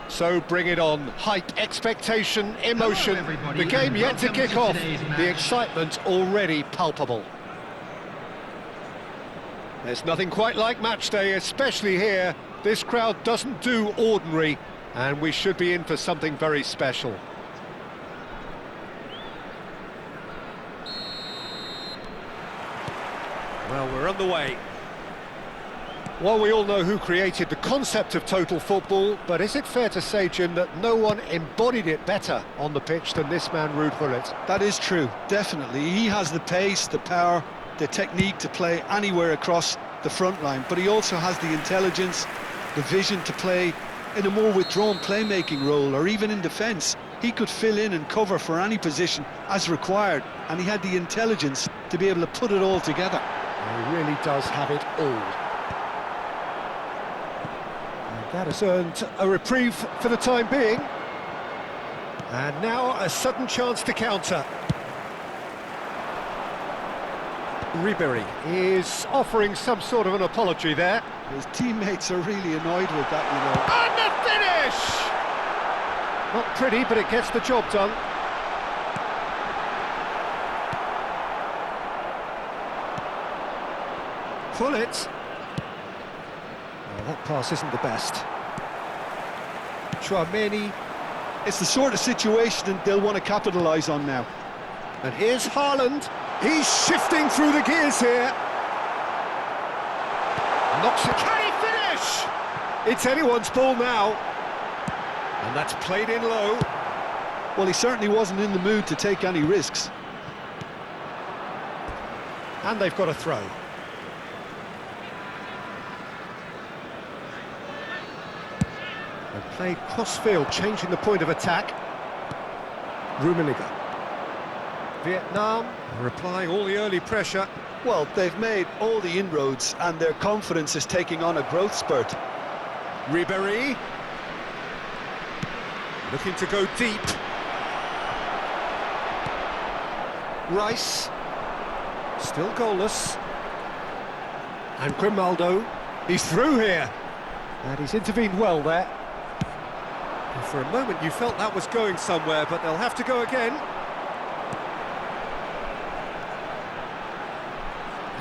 So bring it on. Hype, expectation, emotion. The game yet to kick off. The excitement already palpable. There's nothing quite like match day, especially here. This crowd doesn't do ordinary, and we should be in for something very special. Well, we're on the way. Well, we all know who created the concept of total football, but is it fair to say, Jim, that no one embodied it better on the pitch than this man, Ruud Gullit? That is true, definitely. He has the pace, the power, the technique to play anywhere across the front line, but he also has the intelligence, the vision to play in a more withdrawn playmaking role, or even in defence. He could fill in and cover for any position as required, and he had the intelligence to be able to put it all together. He really does have it all. That has earned a reprieve for the time being. And now a sudden chance to counter. Ribery is offering some sort of an apology there. His teammates are really annoyed with that, you know. And the finish! Not pretty, but it gets the job done. Pull it. That pass isn't the best. Chouameni. It's the sort of situation they'll want to capitalise on now. And here's Haaland. He's shifting through the gears here. Knocks it. Can he finish? It's anyone's ball now. And that's played in low. Well, he certainly wasn't in the mood to take any risks. And they've got a throw. Played cross-field, changing the point of attack. Rummenigge. Vietnam replying all the early pressure. Well, they've made all the inroads and their confidence is taking on a growth spurt. Ribery. Looking to go deep. Rice. Still goalless. And Grimaldo. He's through here. And he's intervened well there. And for a moment you felt that was going somewhere, but they'll have to go again.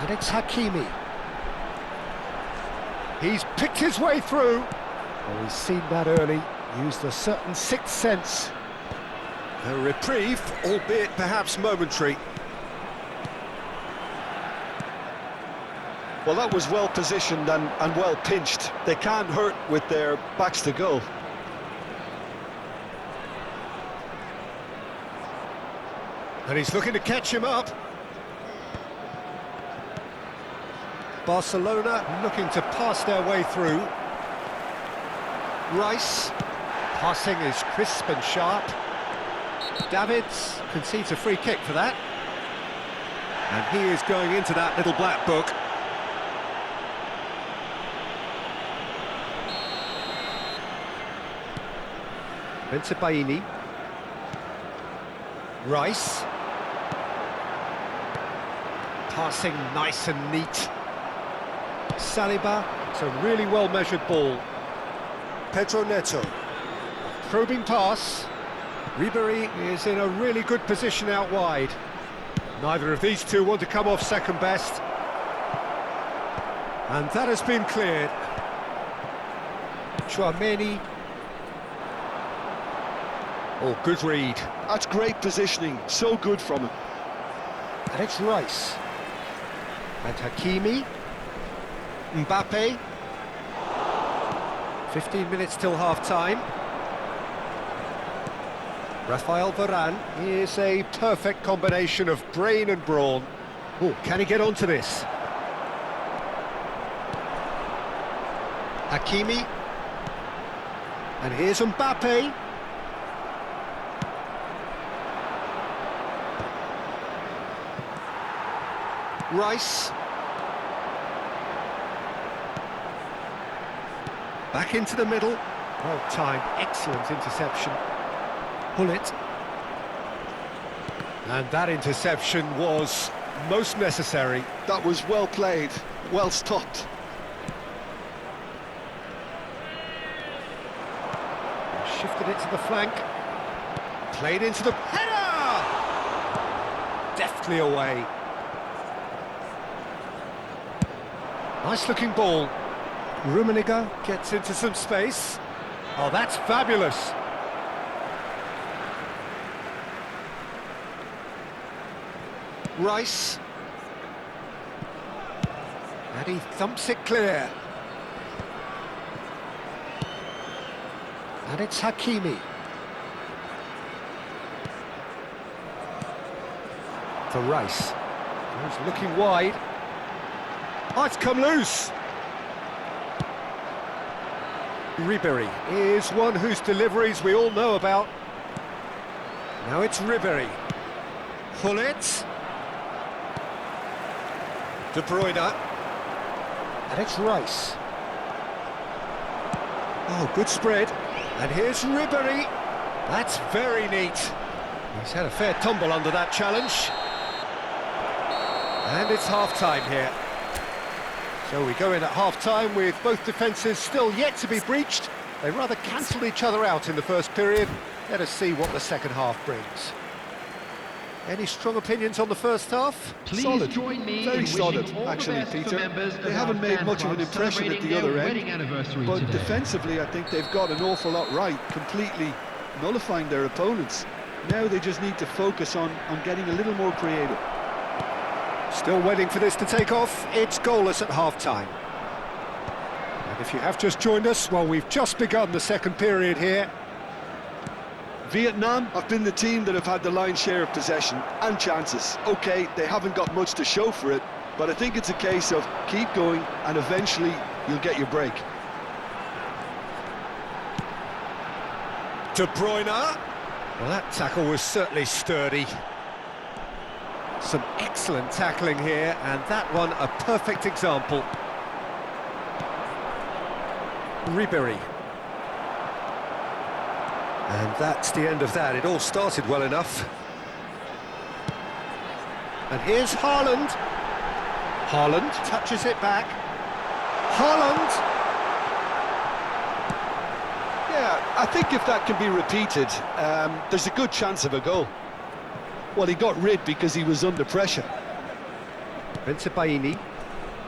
And it's Hakimi. He's picked his way through. Well, he's seen that early, used a certain sixth sense. A reprieve, albeit perhaps momentary. Well, that was well positioned and well pinched. They can't hurt with their backs to goal. And he's looking to catch him up. Barcelona looking to pass their way through. Rice. Passing is crisp and sharp. Davids concedes a free kick for that. And he is going into that little black book. Bensebaini. Rice. Passing nice and neat. Saliba, it's a really well-measured ball. Pedro Neto. Probing pass. Ribery is in a really good position out wide. Neither of these two want to come off second best. And that has been cleared. Chouameni. Oh, good read. That's great positioning, so good from him. And it's Rice. And Hakimi. Mbappe. 15 minutes till half-time. Rafael Varane is a perfect combination of brain and brawn. Oh, can he get onto this? Hakimi. And here's Mbappe. Rice. Back into the middle. Well timed, excellent interception. Pull it. And that interception was most necessary. That was well played, well stopped. Shifted it to the flank. Played into the header! Deftly away. Nice looking ball. Rummenigge gets into some space. Oh, that's fabulous. Rice. And he thumps it clear. And it's Hakimi. For Rice. He's looking wide. Oh, it's come loose. Ribéry is one whose deliveries we all know about. Now it's Ribéry. Hullet. De Bruyne. And it's Rice. Oh, good spread. And here's Ribéry. That's very neat. He's had a fair tumble under that challenge. And it's half-time here. So we go in at half-time with both defences still yet to be breached. They rather cancelled each other out in the first period. Let us see what the second half brings. Any strong opinions on the first half? Please Solid, join me very in solid, wishing all the actually, best Peter. for members They of haven't our made fan much of an club impression at celebrating the other their end, wedding anniversary but today. defensively I think they've got an awful lot right, completely nullifying their opponents. Now they just need to focus on getting a little more creative. Still waiting for this to take off. It's goalless at half-time. And if you have just joined us, well, we've just begun the second period here. Vietnam have been the team that have had the lion's share of possession and chances. OK, they haven't got much to show for it, but I think it's a case of keep going and eventually you'll get your break. De Bruyne. Well, that tackle was certainly sturdy. Some excellent tackling here, and that one a perfect example. Ribéry. And that's the end of that. It all started well enough. And here's Haaland. Haaland touches it back. Haaland! Yeah, I think if that can be repeated, there's a good chance of a goal. Well, he got rid because he was under pressure. Bensebaini.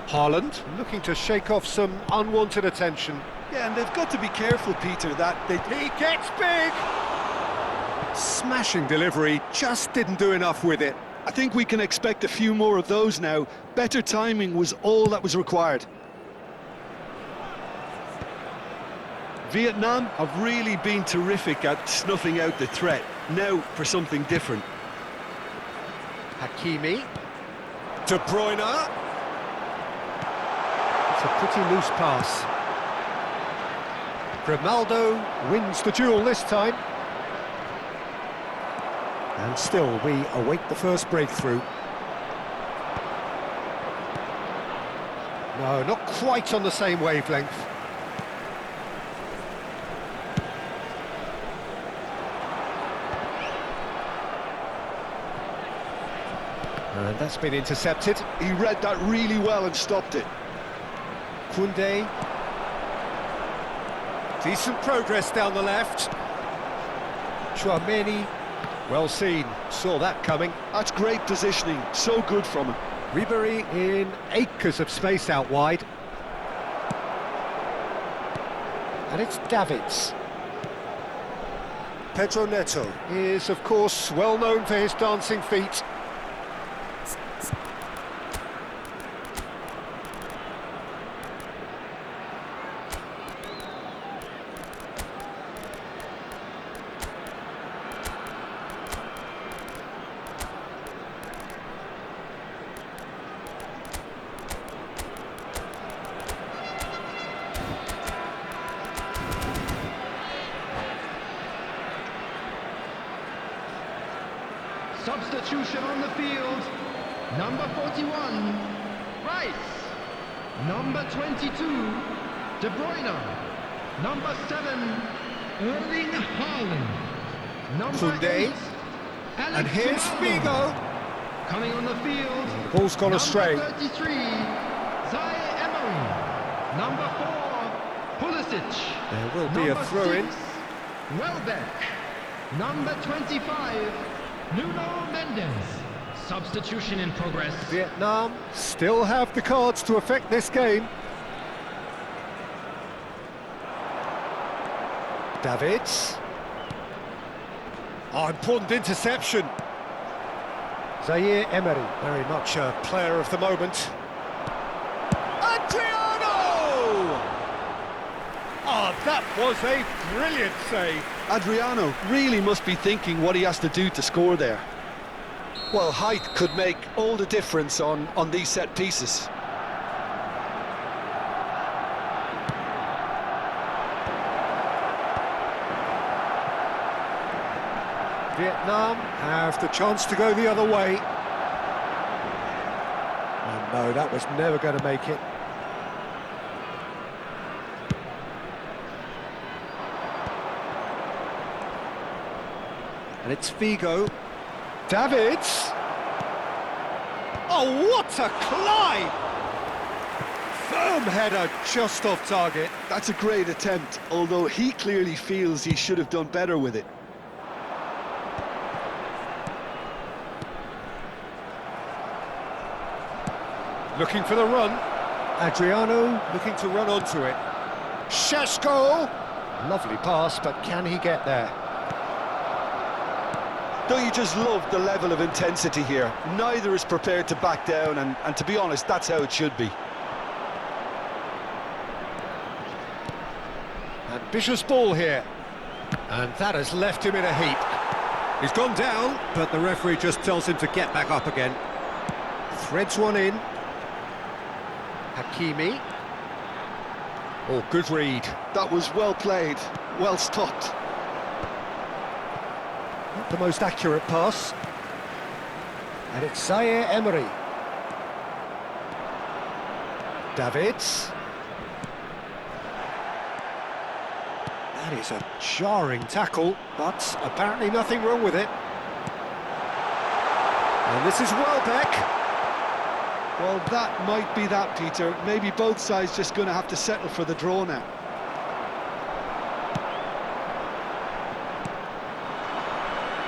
Haaland looking to shake off some unwanted attention. Yeah, and they've got to be careful, Peter, that He gets big! Smashing delivery, just didn't do enough with it. I think we can expect a few more of those now. Better timing was all that was required. Vietnam have really been terrific at snuffing out the threat. Now for something different. Hakimi. De Bruyne. It's a pretty loose pass. Grimaldo wins the duel this time. And still we await the first breakthrough. No, not quite on the same wavelength. And that's been intercepted. He read that really well and stopped it. Koundé. Decent progress down the left. Chouameni. Well seen. Saw that coming. That's great positioning. So good from him. Ribéry in acres of space out wide. And it's Davids. Pedro Neto is, of course, well known for his dancing feet. Substitution on the field. Number 41, Rice. Number 22, De Bruyne. Number 7, Erling Haaland. Number Koundé. 8, Alex And here's Grimaldo. Figo. Coming on the field. The ball's gone astray. Number 33, Zaire Emery. Number 4, Pulisic. There will be a Number throw-in. 6, Welbeck. Number 25, Nuno Mendes. Substitution in progress. Vietnam still have the cards to affect this game. Davids. Oh, important interception. Zaire Emery, very much a player of the moment. Adriano! Oh, that was a brilliant save. Adriano really must be thinking what he has to do to score there. Well, height could make all the difference on these set pieces. Vietnam have the chance to go the other way. And no, that was never going to make it. And it's Figo. Davids. Oh, what a climb! Firm header just off target. That's a great attempt, although he clearly feels he should have done better with it. Looking for the run. Adriano looking to run onto it. Sheshko! Lovely pass, but can he get there? Don't you just love the level of intensity here? Neither is prepared to back down, and to be honest, that's how it should be. Ambitious ball here. And that has left him in a heap. He's gone down, but the referee just tells him to get back up again. Threads one in. Hakimi. Oh, good read. That was well played, well stopped. Not the most accurate pass. And it's Zaire Emery. Davids. That is a jarring tackle, but apparently nothing wrong with it. And this is Welbeck. Well, that might be that, Peter. Maybe both sides just going to have to settle for the draw now.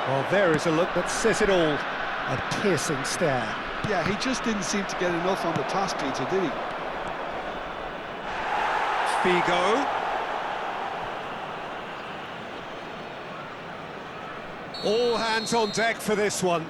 Well, there is a look that says it all. A piercing stare. Yeah, he just didn't seem to get enough on the pass, Peter, did he? Figo. All hands on deck for this one.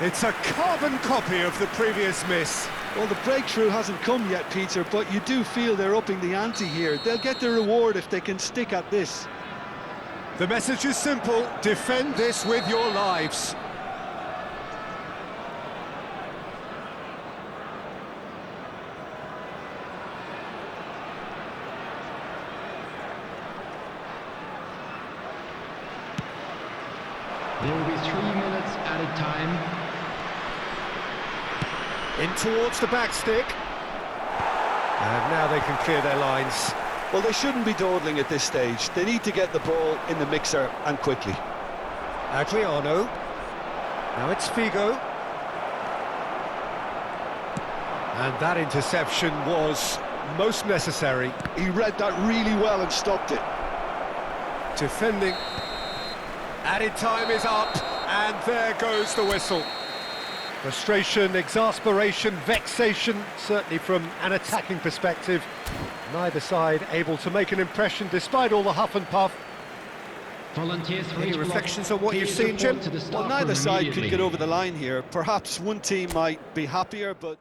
It's a carbon copy of the previous miss. Well, the breakthrough hasn't come yet, Peter, but you do feel they're upping the ante here. They'll get their reward if they can stick at this. The message is simple: defend this with your lives. There will be 3 minutes added time. In towards the back stick. And now they can clear their lines. Well, they shouldn't be dawdling at this stage. They need to get the ball in the mixer, and quickly. Adriano. Now it's Figo. And that interception was most necessary. He read that really well and stopped it. Defending. Added time is up, and there goes the whistle. Frustration, exasperation, vexation, certainly from an attacking perspective. Neither side able to make an impression despite all the huff and puff. Volunteers for Any each block. reflections on what you've Please seen, report Jim? to the Well, staff neither room side could immediately. get over the line here. Perhaps one team might be happier, but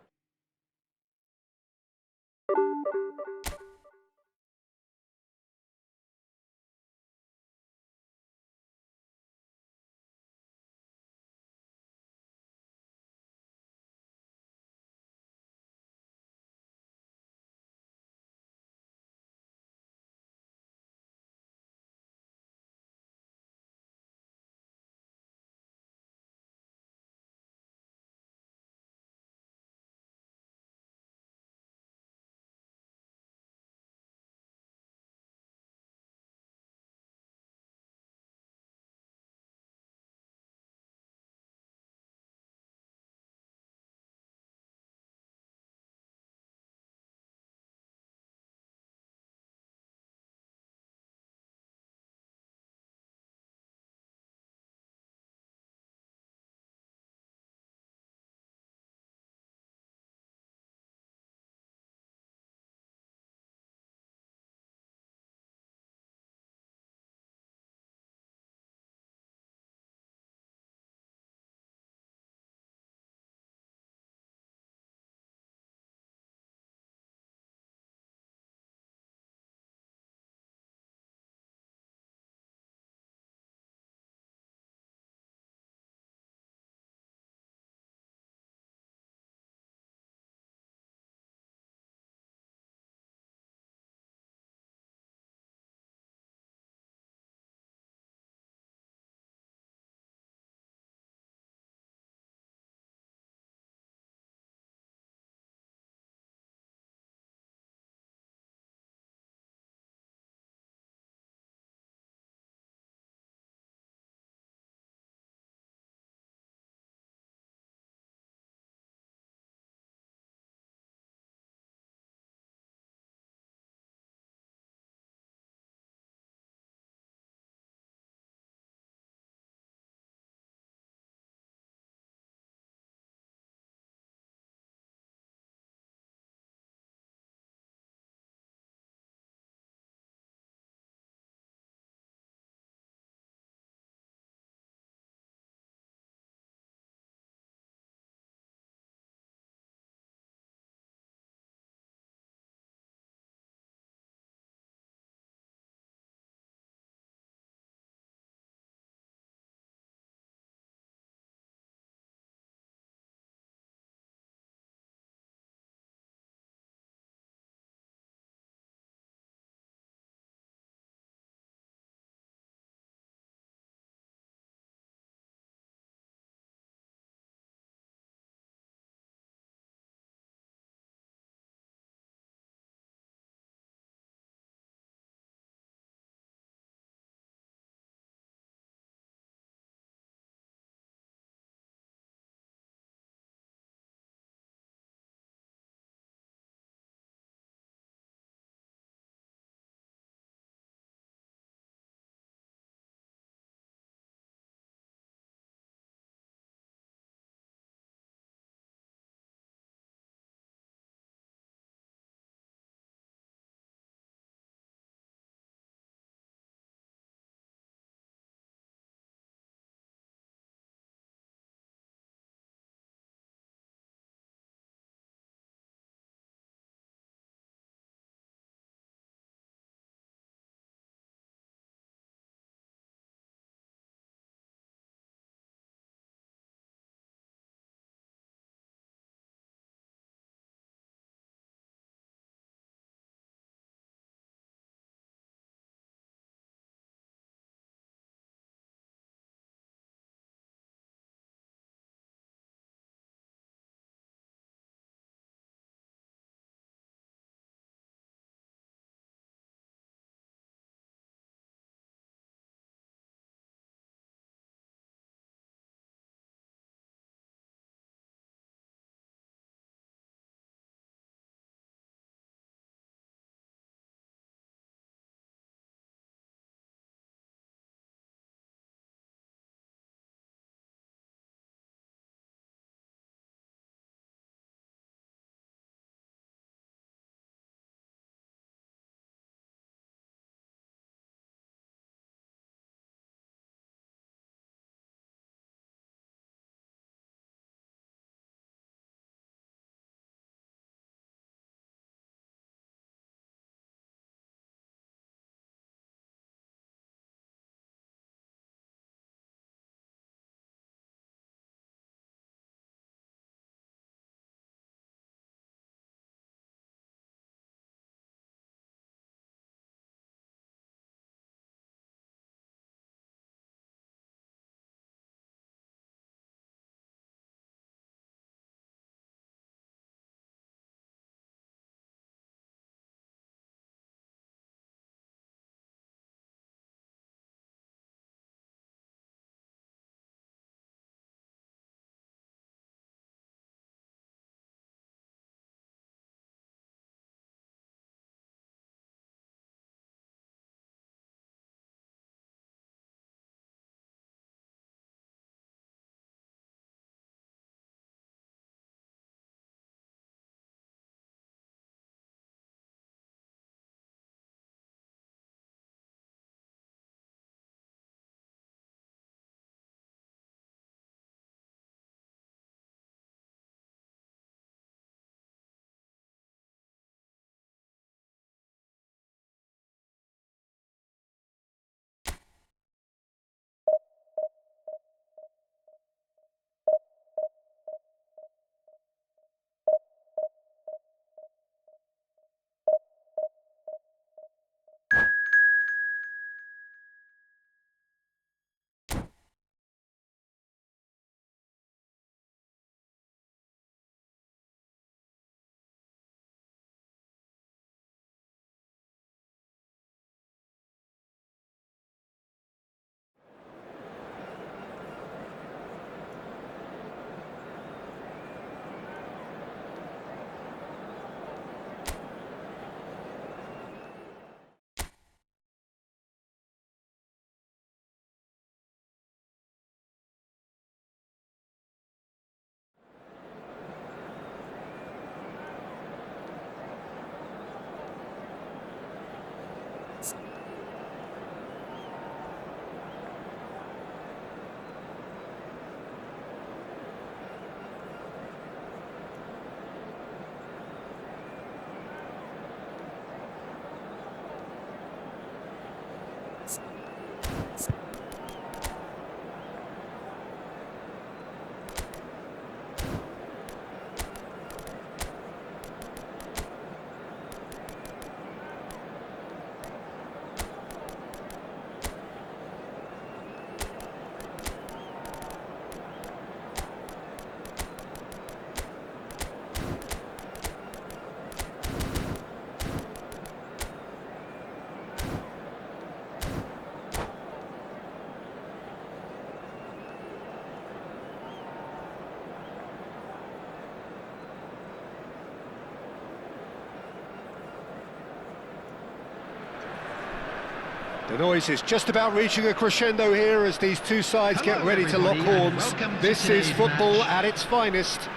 The noise is just about reaching a crescendo here as these two sides Hello, get ready to lock everybody, and horns. welcome to This is today's football match. at its finest.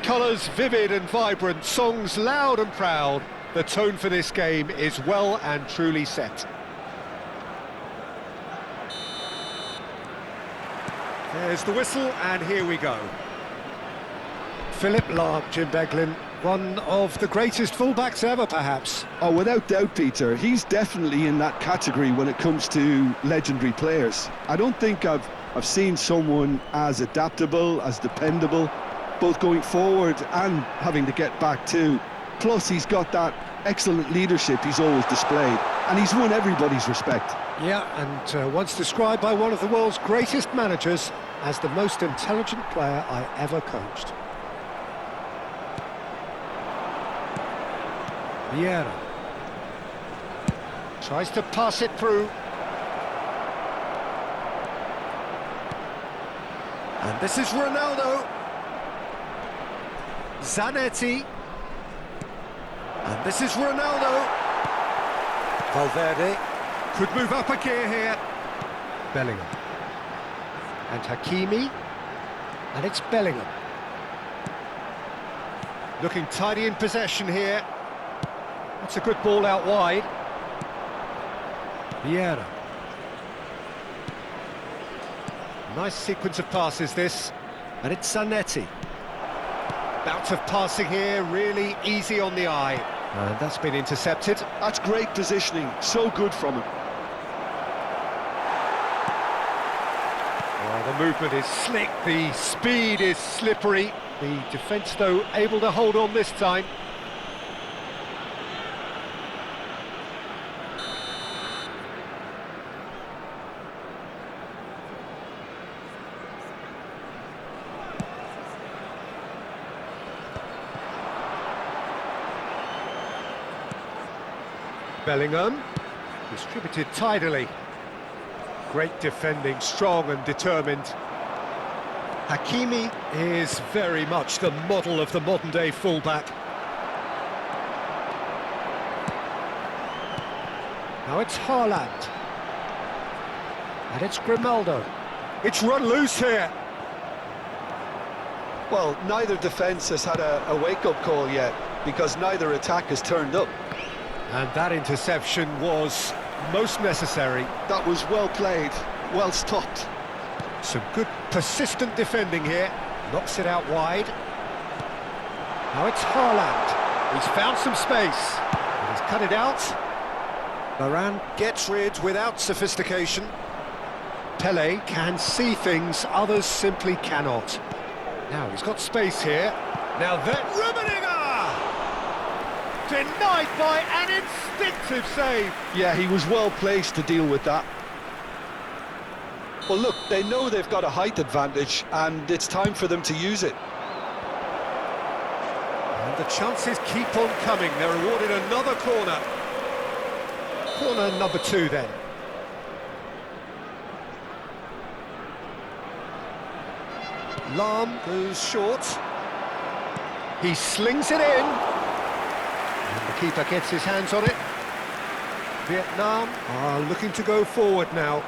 Colours vivid and vibrant, songs loud and proud. The tone for this game is well and truly set. There's the whistle, and here we go. Philip Lahm, Jim Beglin, one of the greatest fullbacks ever, perhaps. Oh, without doubt, Peter, he's definitely in that category when it comes to legendary players. I don't think I've seen someone as adaptable, as dependable, both going forward and having to get back too. Plus, he's got that excellent leadership he's always displayed, and he's won everybody's respect. Yeah, and once described by one of the world's greatest managers as the most intelligent player I ever coached. Vieira tries to pass it through. And this is Ronaldo. Zanetti. And this is Ronaldo. Valverde could move up a gear here. Bellingham. And Hakimi. And it's Bellingham. Looking tidy in possession here. That's a good ball out wide. Vieira. Nice sequence of passes this. And it's Zanetti. Bout of passing here, really easy on the eye. And that's been intercepted. That's great positioning, so good from him. Well, the movement is slick, the speed is slippery. The defence, though, able to hold on this time. Bellingham, distributed tidily. Great defending, strong and determined. Hakimi is very much the model of the modern-day fullback. Now it's Haaland. And it's Grimaldo. It's run loose here. Well, neither defence has had a wake-up call yet, because neither attack has turned up. And that interception was most necessary. That was well played, well stopped. Some good persistent defending here. Knocks it out wide. Now it's Haaland. He's found some space. And he's cut it out. Varane gets rid without sophistication. Pele can see things others simply cannot. Now he's got space here. Now that Rummenigge! Denied by an instinctive save. Yeah, he was well placed to deal with that. Well, look, they know they've got a height advantage, and it's time for them to use it. And the chances keep on coming. They're awarded another corner. Corner number 2 then. Lahm goes short. He slings it in. And the keeper gets his hands on it. Vietnam are looking to go forward now.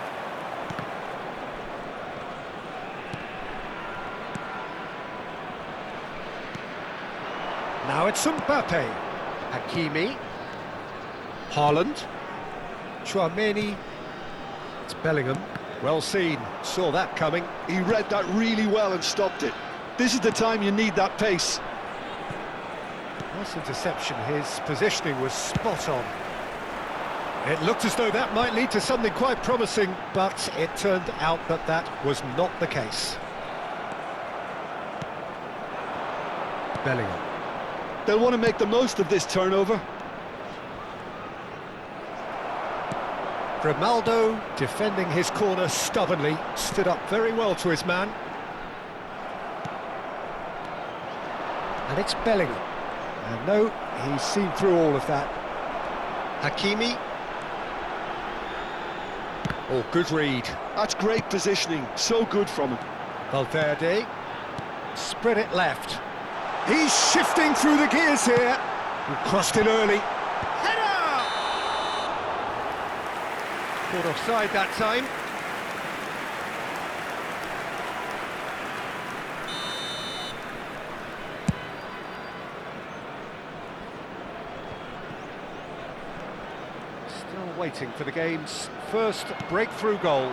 Now it's Mbappe. Hakimi. Haaland. Chouameni. It's Bellingham. Well seen. Saw that coming. He read that really well and stopped it. This is the time you need that pace. Nice interception. His positioning was spot on. It looked as though that might lead to something quite promising, but it turned out that that was not the case. Bellingham. They'll want to make the most of this turnover. Grimaldo, defending his corner stubbornly, stood up very well to his man. And it's Bellingham. And no, he's seen through all of that. Hakimi. Oh, good read. That's great positioning, so good from him. Valverde. Spread it left. He's shifting through the gears here. He crossed it early. Header! Caught offside that time. Still waiting for the game's first breakthrough goal.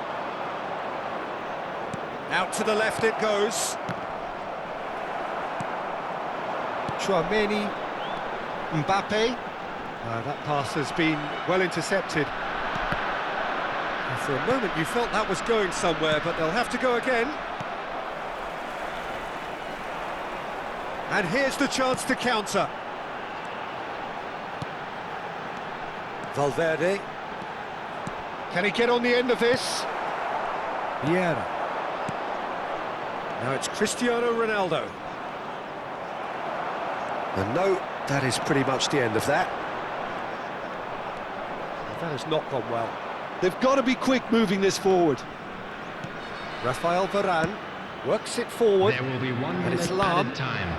Out to the left it goes. Chouameni, Mbappe. That pass has been well intercepted. And for a moment you felt that was going somewhere, but they'll have to go again. And here's the chance to counter. Valverde. Can he get on the end of this? Vieira. Now it's Cristiano Ronaldo. And no, that is pretty much the end of that. That has not gone well. They've got to be quick moving this forward. Rafael Varane works it forward. There will be 1 And it's minute Lam. added time.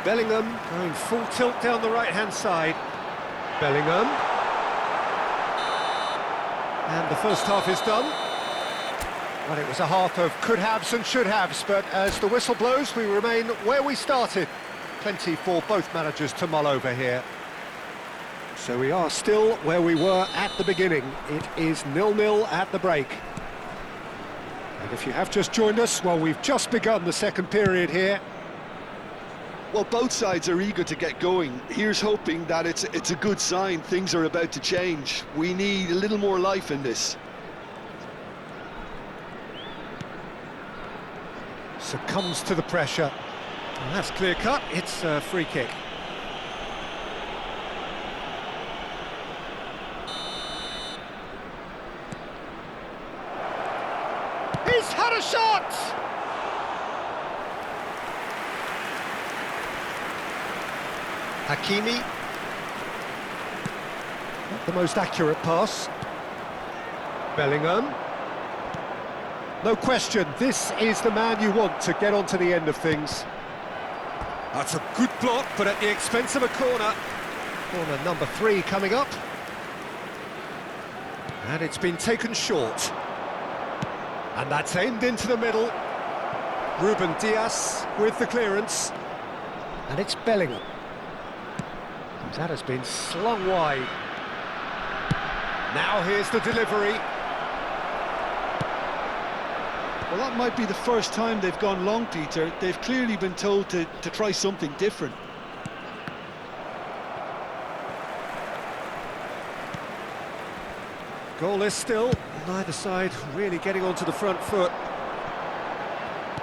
Bellingham going full tilt down the right-hand side. Bellingham. And the first half is done. Well, it was a half of could-haves and should-haves, but as the whistle blows, we remain where we started. Plenty for both managers to mull over here. So we are still where we were at the beginning. It is 0-0 at the break. And if you have just joined us, well, we've just begun the second period here. Well, both sides are eager to get going. Here's hoping that it's a good sign. Things are about to change. We need a little more life in this. Succumbs to the pressure. And that's clear cut. It's a free kick. He's had a shot! Hakimi. Not the most accurate pass. Bellingham. No question, this is the man you want to get onto the end of things. That's a good block, but at the expense of a corner. Corner number 3 coming up. And it's been taken short. And that's aimed into the middle. Ruben Dias with the clearance. And it's Bellingham. That has been slung wide. Now here's the delivery. Well, that might be the first time they've gone long, Peter. They've clearly been told to try something different. Goalless still, neither side really getting onto the front foot.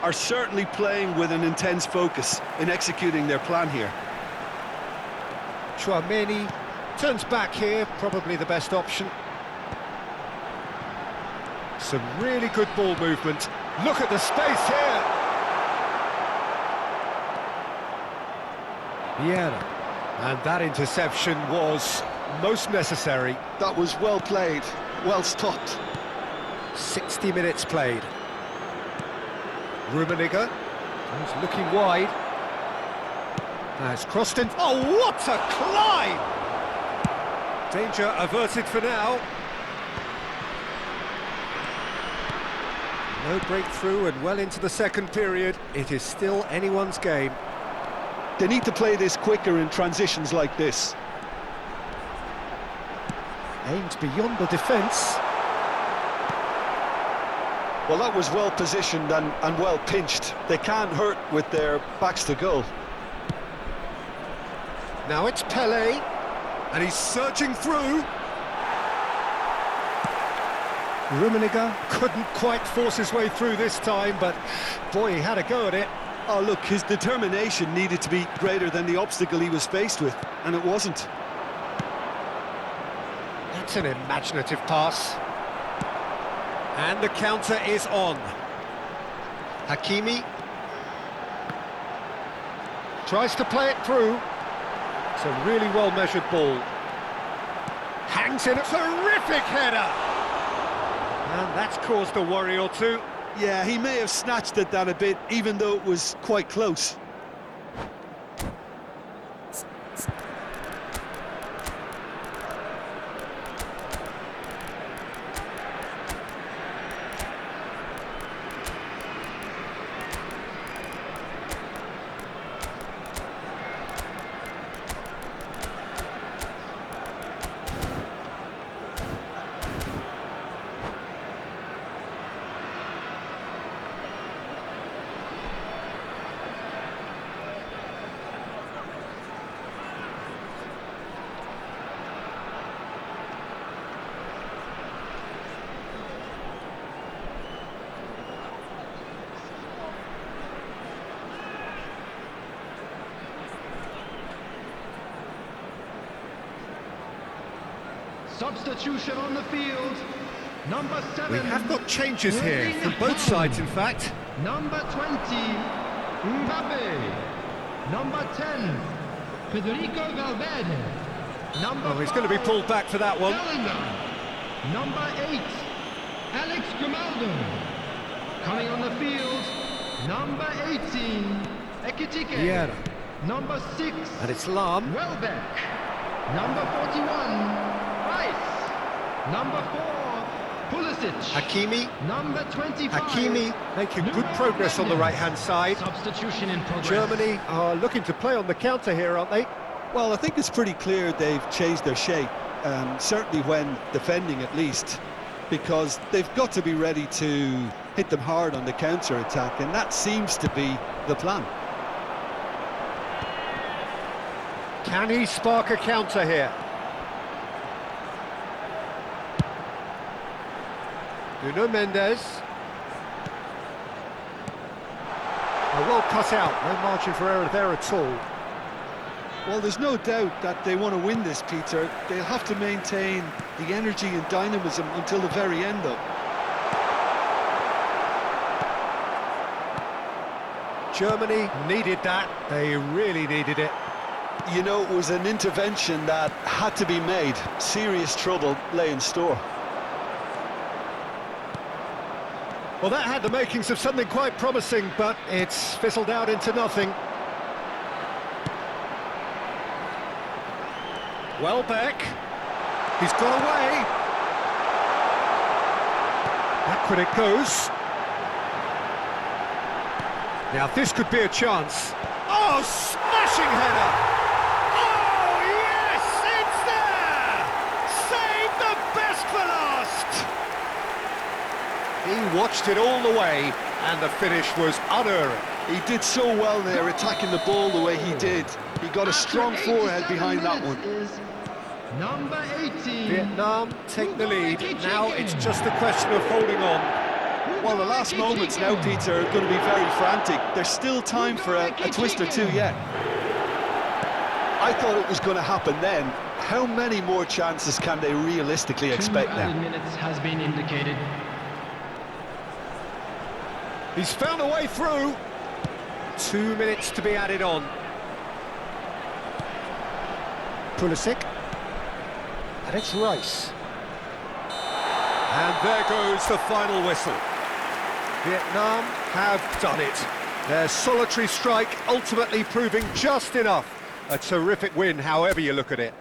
Are certainly playing with an intense focus in executing their plan here. Chouameni turns back here, probably the best option. Some really good ball movement. Look at the space here. Vieira. And that interception was most necessary. That was well played, well stopped. 60 minutes played. Rummenigge. He's looking wide. Has crossed in. Oh, what a climb! Danger averted for now. No breakthrough and well into the second period. It is still anyone's game. They need to play this quicker in transitions like this. Aimed beyond the defence. Well, that was well positioned and well pinched. They can't hurt with their backs to goal. Now it's Pelé, and he's surging through. Rummenigge couldn't quite force his way through this time, but boy, he had a go at it. Oh, look, his determination needed to be greater than the obstacle he was faced with, and it wasn't. That's an imaginative pass. And the counter is on. Hakimi tries to play it through. It's a really well-measured ball. Hangs in a terrific header. And that's caused a worry or two. Yeah, he may have snatched at that a bit, even though it was quite close. Substitution on the field. Number 7. We have got changes here, from both sides in fact. Number 20, Mbappe. Number 10, Federico Valverde. Number Oh, he's going to be 5, pulled back for that one. Bellingham. Number 8, Alex Grimaldo. Coming on the field, number 18, Ekitike. Vieira. Number 6, And it's Lahm. Welbeck. Number 41, Rice. Number 4, Pulisic. Hakimi. Number 25. Hakimi making good Nuno progress on the Mendes. right-hand side. Substitution in progress. Germany are looking to play on the counter here, aren't they? Well, I think it's pretty clear they've changed their shape, certainly when defending at least, because they've got to be ready to hit them hard on the counter-attack, and that seems to be the plan. Can he spark a counter here? Nuno Mendes. Well cut out, no margin for error there at all. Well, there's no doubt that they want to win this, Peter. They'll have to maintain the energy and dynamism until the very end, though. Germany needed that, they really needed it. You know, it was an intervention that had to be made. Serious trouble lay in store. Well, that had the makings of something quite promising, but it's fizzled out into nothing. Welbeck. He's got away. Backward it goes. Now, this could be a chance. Oh, smashing header! Oh, yes, it's there! Save the best for last! He watched it all the way, and the finish was unerring. He did so well there, attacking the ball the way he did. He got a strong forehead behind that one. Number 18. Vietnam take the lead. Now it's just a question of holding on. Well, the last moments now, Peter, are going to be very frantic. There's still time for a twist or two yet. I thought it was going to happen then. How many more chances can they realistically expect now? 2 minutes has been indicated. He's found a way through. 2 minutes to be added on. Pulisic. And it's Rice. And there goes the final whistle. Vietnam have done it. Their solitary strike ultimately proving just enough. A terrific win, however you look at it.